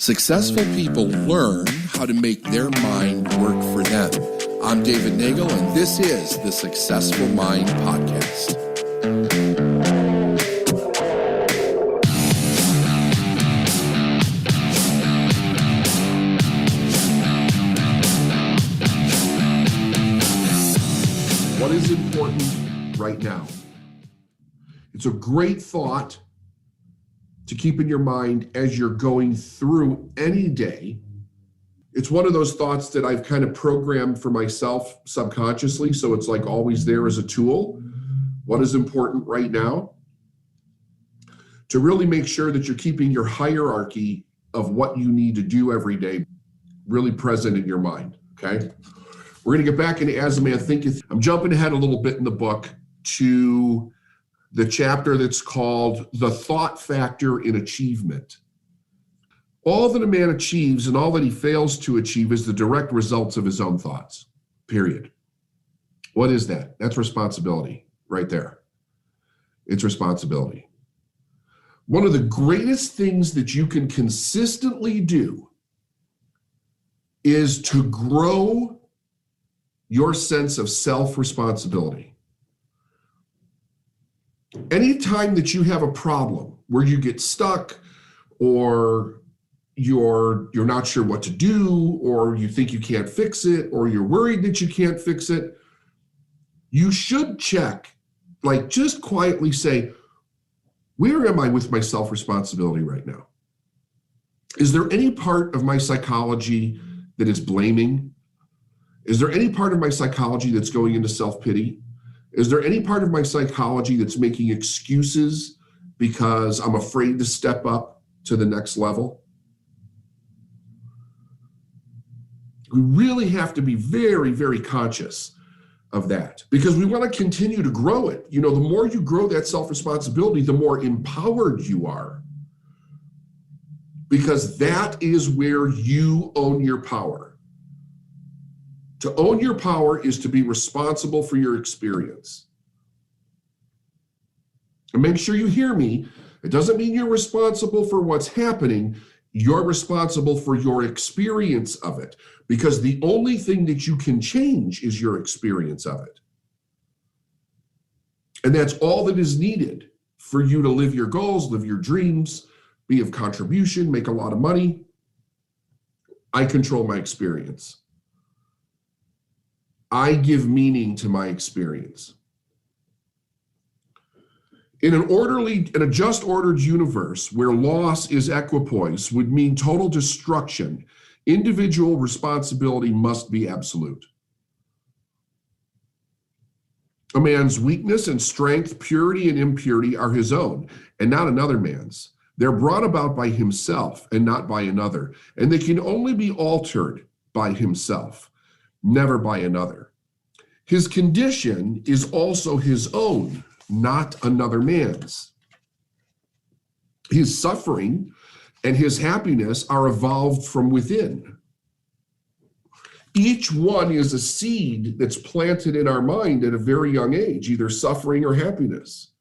Successful people learn how to make their mind work for them. I'm David Nagel, and this is the Successful Mind Podcast. What is important right now? It's a great thought to keep in your mind as you're going through any day. It's one of those thoughts that I've kind of programmed for myself subconsciously, so it's like always there as a tool. What is important right now? To really make sure that you're keeping your hierarchy of what you need to do every day really present in your mind, okay? We're going to get back into As A Man Thinketh. I'm jumping ahead a little bit in the book to the chapter that's called The Thought Factor in Achievement. All that a man achieves and all that he fails to achieve is the direct results of his own thoughts, period. What is that? That's responsibility right there. It's responsibility. One of the greatest things that you can consistently do is to grow your sense of self-responsibility. Anytime that you have a problem where you get stuck or you're not sure what to do, or you think you can't fix it, or you're worried that you can't fix it, you should check, like just quietly say, where am I with my self-responsibility right now? Is there any part of my psychology that is blaming? Is there any part of my psychology that's going into self-pity? Is there any part of my psychology that's making excuses because I'm afraid to step up to the next level? We really have to be very, very conscious of that because we want to continue to grow it. You know, the more you grow that self-responsibility, the more empowered you are, because that is where you own your power. To own your power is to be responsible for your experience. And make sure you hear me. It doesn't mean you're responsible for what's happening. You're responsible for your experience of it, because the only thing that you can change is your experience of it. And that's all that is needed for you to live your goals, live your dreams, be of contribution, make a lot of money. I control my experience. I give meaning to my experience. In a just ordered universe where loss is equipoise would mean total destruction, individual responsibility must be absolute. A man's weakness and strength, purity and impurity are his own and not another man's. They're brought about by himself and not by another, and they can only be altered by himself, never by another. His condition is also his own, not another man's. His suffering and his happiness are evolved from within. Each one is a seed that's planted in our mind at a very young age, either suffering or happiness.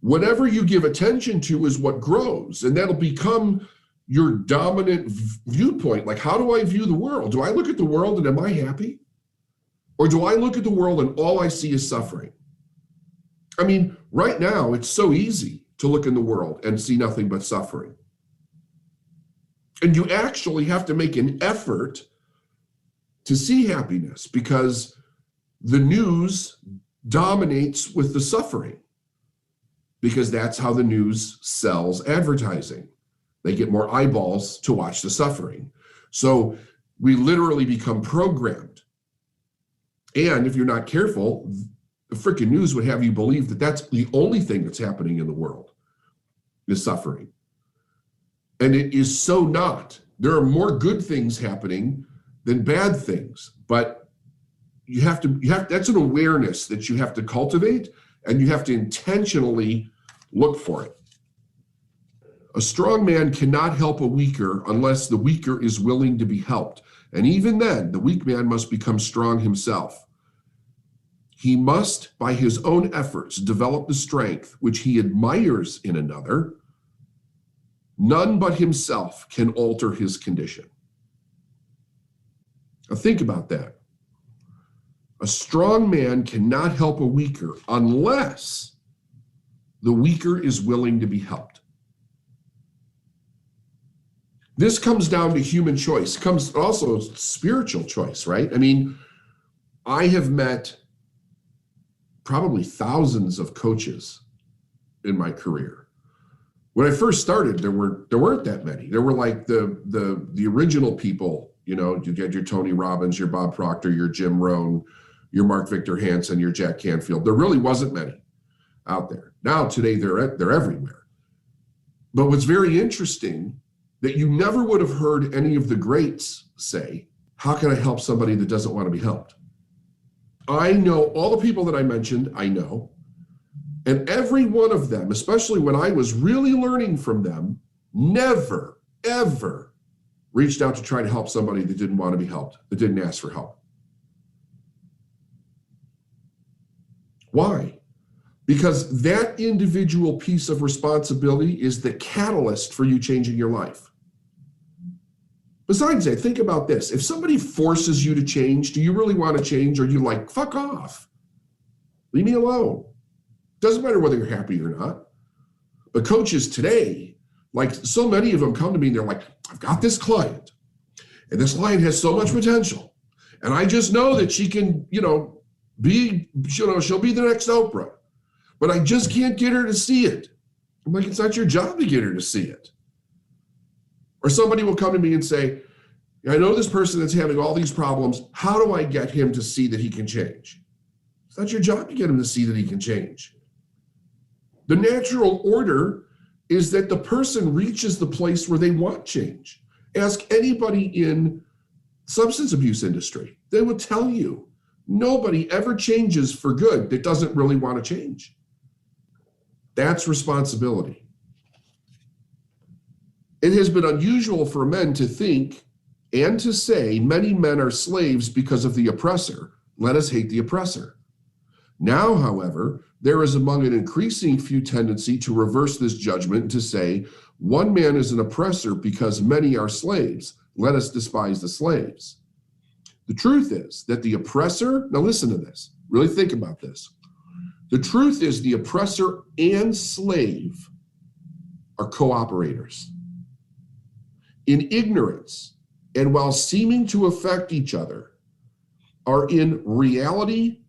Whatever you give attention to is what grows, and that'll become your dominant viewpoint. Like, how do I view the world? Do I look at the world and am I happy? Or do I look at the world and all I see is suffering? I mean, right now, it's so easy to look in the world and see nothing but suffering. And you actually have to make an effort to see happiness because the news dominates with the suffering, because that's how the news sells advertising. They get more eyeballs to watch the suffering. So we literally become programmed. And if you're not careful, the freaking news would have you believe that that's the only thing that's happening in the world is suffering. And it is so not. There are more good things happening than bad things, but that's an awareness that you have to cultivate, and you have to intentionally look for it. A strong man cannot help a weaker unless the weaker is willing to be helped. And even then, the weak man must become strong himself. He must, by his own efforts, develop the strength which he admires in another, None but himself can alter his condition. Now think about that. A strong man cannot help a weaker unless the weaker is willing to be helped. This comes down to human choice, comes also spiritual choice, right? I mean, I have met probably thousands of coaches in my career. When I first started, there weren't that many. There were like the original people, you know, you get your Tony Robbins, your Bob Proctor, your Jim Rohn, your Mark Victor Hansen, your Jack Canfield. There really wasn't many out there. Now today they're everywhere. But what's very interesting that you never would have heard any of the greats say, how can I help somebody that doesn't want to be helped? I know all the people that I mentioned, I know. And every one of them, especially when I was really learning from them, never, ever reached out to try to help somebody that didn't want to be helped, that didn't ask for help. Why? Because that individual piece of responsibility is the catalyst for you changing your life. Besides that, think about this. If somebody forces you to change, do you really want to change, or are you like, fuck off? Leave me alone. Doesn't matter whether you're happy or not. But coaches today, like so many of them come to me and they're like, I've got this client and this client has so much potential. And I just know that she can, she'll be the next Oprah, but I just can't get her to see it. I'm like, it's not your job to get her to see it. Or somebody will come to me and say, I know this person that's having all these problems. How do I get him to see that he can change? It's not your job to get him to see that he can change. The natural order is that the person reaches the place where they want change. Ask anybody in substance abuse industry. They will tell you nobody ever changes for good that doesn't really want to change. That's responsibility. It has been unusual for men to think and to say many men are slaves because of the oppressor. Let us hate the oppressor. Now, however, there is among an increasing few tendency to reverse this judgment and to say one man is an oppressor because many are slaves. Let us despise the slaves. The truth is that the oppressor, now listen to this, really think about this. The truth is the oppressor and slave are cooperators. In ignorance, and while seeming to affect each other, are in reality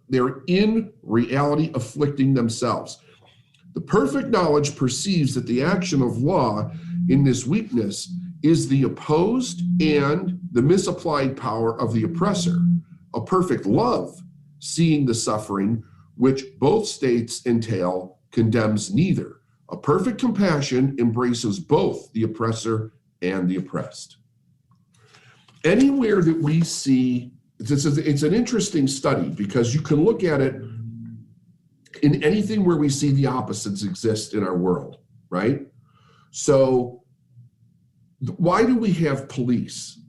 they're in reality afflicting themselves. The perfect knowledge perceives that the action of law in this weakness is the opposed and the misapplied power of the oppressor. A perfect love, seeing the suffering which both states entail, condemns neither. A perfect compassion embraces both the oppressor and the oppressed. Anywhere that we see, it's an interesting study because you can look at it in anything where we see the opposites exist in our world, right? So why do we have police?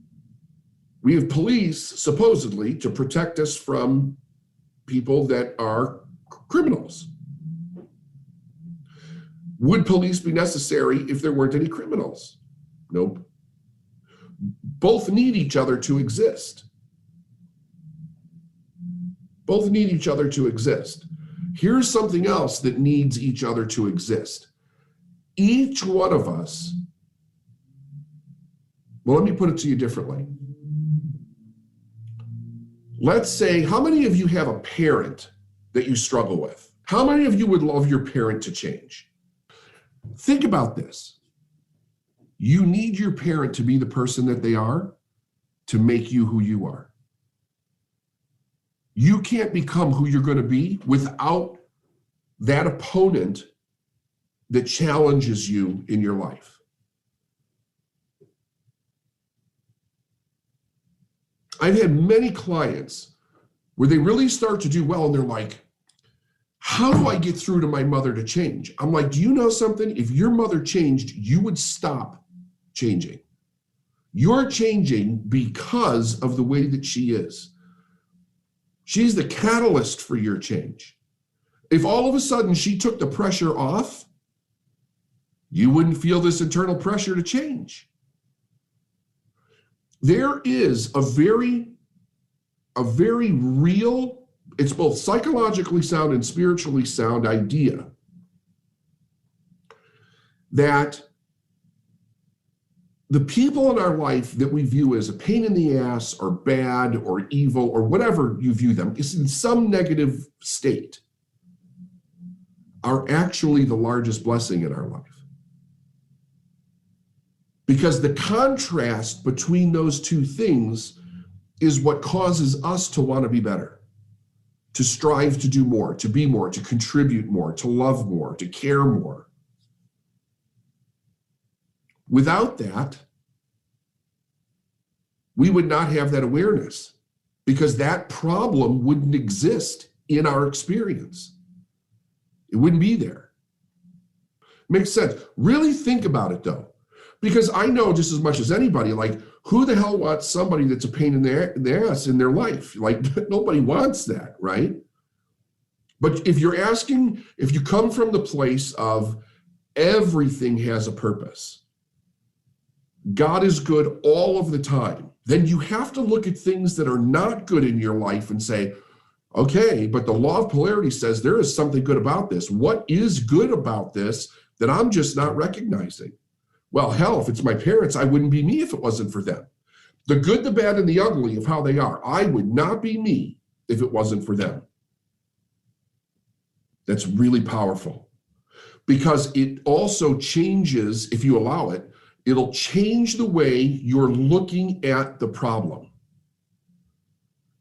We have police supposedly to protect us from people that are criminals. Would police be necessary if there weren't any criminals? Nope. Both need each other to exist. Both need each other to exist. Here's something else that needs each other to exist. Each one of us, well, let me put it to you differently. Let's say, how many of you have a parent that you struggle with? How many of you would love your parent to change? Think about this. You need your parent to be the person that they are to make you who you are. You can't become who you're going to be without that opponent that challenges you in your life. I've had many clients where they really start to do well and they're like, how do I get through to my mother to change? I'm like, do you know something? If your mother changed, you would stop changing. You're changing because of the way that she is. She's the catalyst for your change. If all of a sudden she took the pressure off, You wouldn't feel this internal pressure to change. There is a very real, it's both psychologically sound and spiritually sound idea that the people in our life that we view as a pain in the ass or bad or evil or whatever you view them is in some negative state are actually the largest blessing in our life. Because the contrast between those two things is what causes us to want to be better, to strive to do more, to be more, to contribute more, to love more, to care more. Without that, we would not have that awareness because that problem wouldn't exist in our experience. It wouldn't be there. Makes sense. Really think about it though, because I know just as much as anybody, like who the hell wants somebody that's a pain in the ass in their life? Like nobody wants that, right? But if you're asking, if you come from the place of everything has a purpose, God is good all of the time, then you have to look at things that are not good in your life and say, okay, but the law of polarity says there is something good about this. What is good about this that I'm just not recognizing? Well, hell, if it's my parents, I wouldn't be me if it wasn't for them. The good, the bad, and the ugly of how they are. I would not be me if it wasn't for them. That's really powerful because it also changes, if you allow it, it'll change the way you're looking at the problem.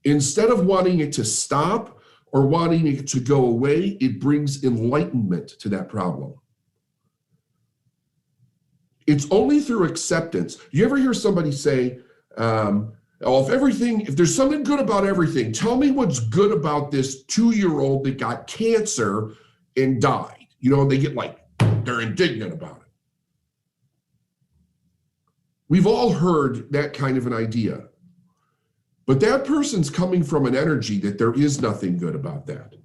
Instead of wanting it to stop or wanting it to go away, it brings enlightenment to that problem. It's only through acceptance. You ever hear somebody say, if there's something good about everything, tell me what's good about this 2-year-old that got cancer and died. You know, they get like, they're indignant about it. We've all heard that kind of an idea, but that person's coming from an energy that there is nothing good about that.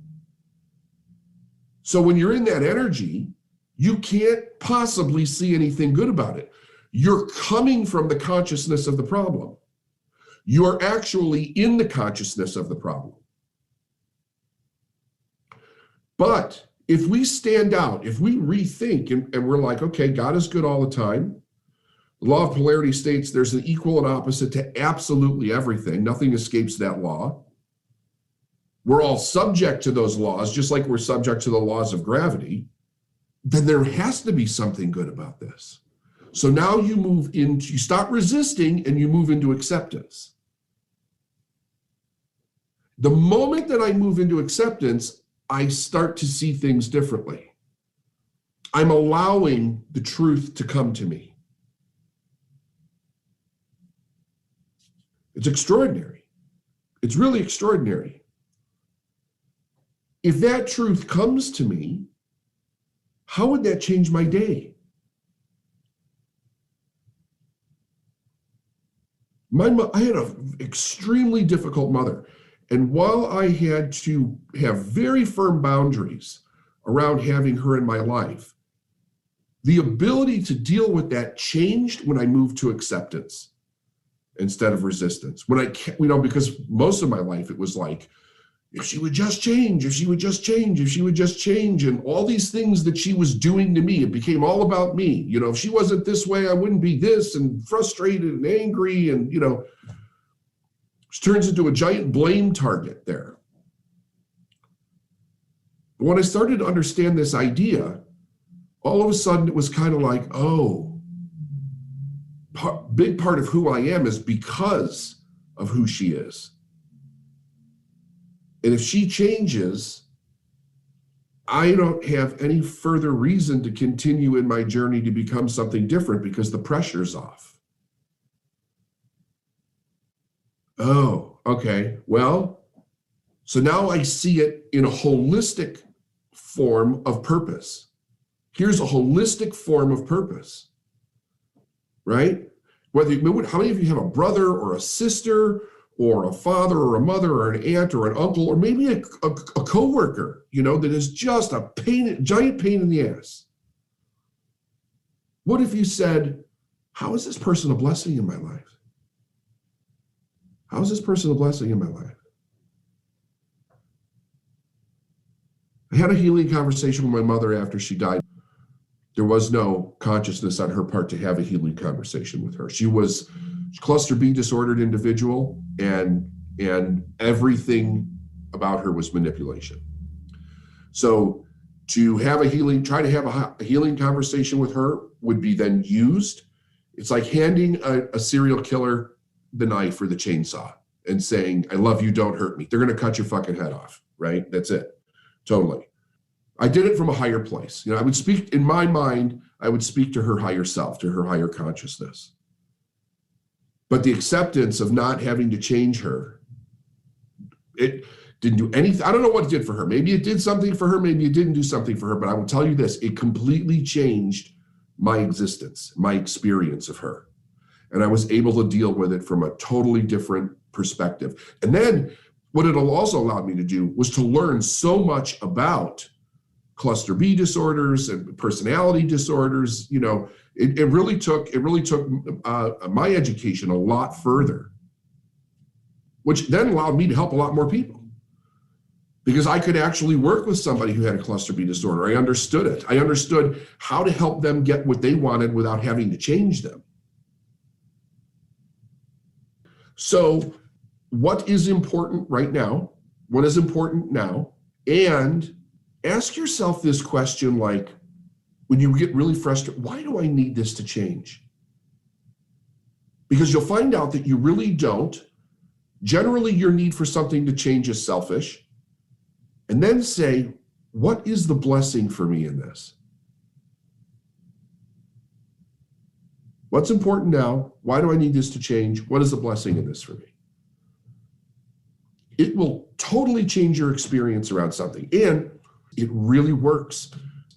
So when you're in that energy, you can't possibly see anything good about it. You're coming from the consciousness of the problem. You're actually in the consciousness of the problem. But if we stand out, if we rethink and we're like, okay, God is good all the time. The law of polarity states there's an equal and opposite to absolutely everything. Nothing escapes that law. We're all subject to those laws, just like we're subject to the laws of gravity. Then there has to be something good about this. So now you stop resisting and you move into acceptance. The moment that I move into acceptance, I start to see things differently. I'm allowing the truth to come to me. It's extraordinary. It's really extraordinary. If that truth comes to me, how would that change my day? I had an extremely difficult mother. And while I had to have very firm boundaries around having her in my life, the ability to deal with that changed when I moved to acceptance instead of resistance. Because most of my life it was like, if she would just change, if she would just change, if she would just change, and all these things that she was doing to me, it became all about me. You know, if she wasn't this way, I wouldn't be this, and frustrated and angry, and she turns into a giant blame target there. But when I started to understand this idea, all of a sudden it was kind of like, big part of who I am is because of who she is. And if she changes, I don't have any further reason to continue in my journey to become something different because the pressure's off. Oh, okay. Well, so now I see it in a holistic form of purpose. Here's a holistic form of purpose, right? How many of you have a brother or a sister or a father or a mother or an aunt or an uncle or maybe a coworker, that is just a giant pain in the ass? What if you said, how is this person a blessing in my life? How is this person a blessing in my life? I had a healing conversation with my mother after she died. There was no consciousness on her part to have a healing conversation with her. She was a cluster B disordered individual, and everything about her was manipulation. So to have try to have a healing conversation with her would be then used. It's like handing a serial killer the knife or the chainsaw and saying, I love you, don't hurt me. They're going to cut your fucking head off, right? That's it. Totally. I did it from a higher place. I would speak, in my mind, I would speak to her higher self, to her higher consciousness. But the acceptance of not having to change her, it didn't do anything. I don't know what it did for her. Maybe it did something for her. Maybe it didn't do something for her. But I will tell you this, it completely changed my existence, my experience of her. And I was able to deal with it from a totally different perspective. And then what it also allowed me to do was to learn so much about cluster B disorders and personality disorders. It really took my education a lot further, which then allowed me to help a lot more people, because I could actually work with somebody who had a cluster B disorder. I understood it. I understood how to help them get what they wanted without having to change them. So what is important right now? What is important now? And ask yourself this question, like, when you get really frustrated, why do I need this to change? Because you'll find out that you really don't. Generally, your need for something to change is selfish. And then say, what is the blessing for me in this? What's important now? Why do I need this to change? What is the blessing in this for me? It will totally change your experience around something. And it really works,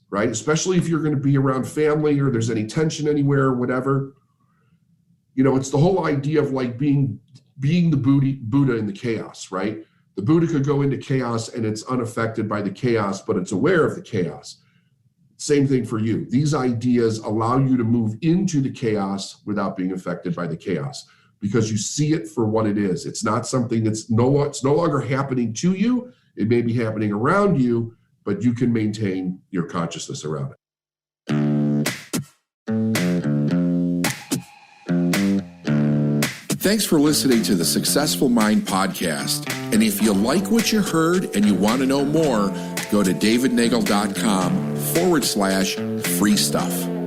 right? Especially if you're going to be around family or there's any tension anywhere or whatever. It's the whole idea of like being the Buddha in the chaos, right? The Buddha could go into chaos and it's unaffected by the chaos, but it's aware of the chaos. Same thing for you. These ideas allow you to move into the chaos without being affected by the chaos, because you see it for what it is. It's not something it's no longer happening to you. It may be happening around you, but you can maintain your consciousness around it. Thanks for listening to the Successful Mind podcast. And if you like what you heard and you want to know more, go to davidnagel.com/free stuff.